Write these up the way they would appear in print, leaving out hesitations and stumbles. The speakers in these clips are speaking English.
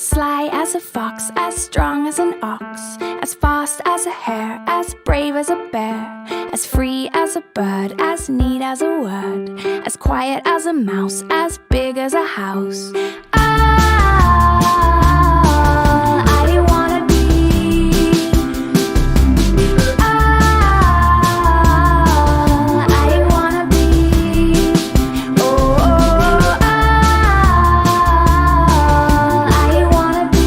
As sly as a fox, as strong as an ox, as fast as a hare, as brave as a bear, as free as a bird, as neat as a word, as quiet as a mouse, as big as a house. I wanna be. I wanna be. Oh, I wanna be.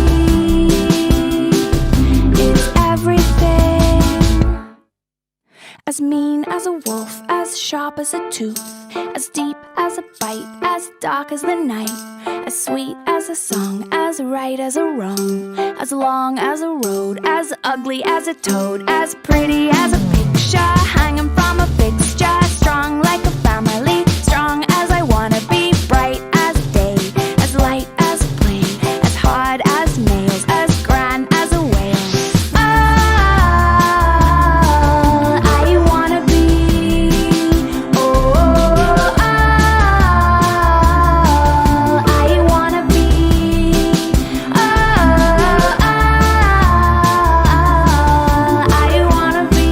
Is everything. As mean as a wolf, as sharp as a tooth, as deep as a bite, as dark as the night, as sweet as a song, as right as a wrong, as long as a road, as ugly as a toad, as pretty as a picture hanging from a fixture, strong like a family, strong as I wanna be, bright as day, as light as a plane, as hard as nails, as grand as a whale. I wanna be. Oh, I wanna be. I wanna be.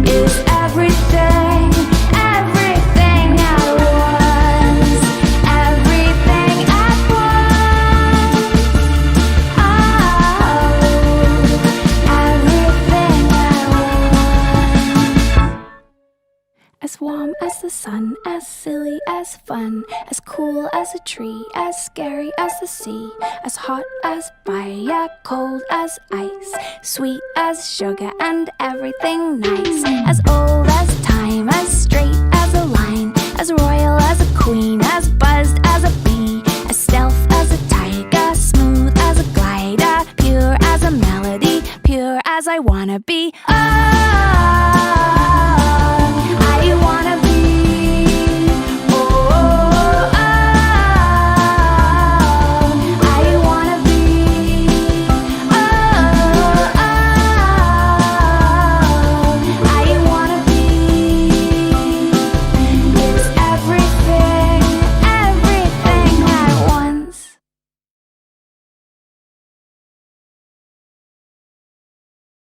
Is everything, everything at once, everything at once. Everything at once. As warm as the sun, as silly as fun, as cool as a tree, as scary as the sea, as hot as fire, cold as ice, sweet as sugar and everything nice, as old as time, as straight as a line, as royal as a queen, as buzzed as a bee, as stealth as a tiger, smooth as a glider, pure as a melody, pure as I wanna be.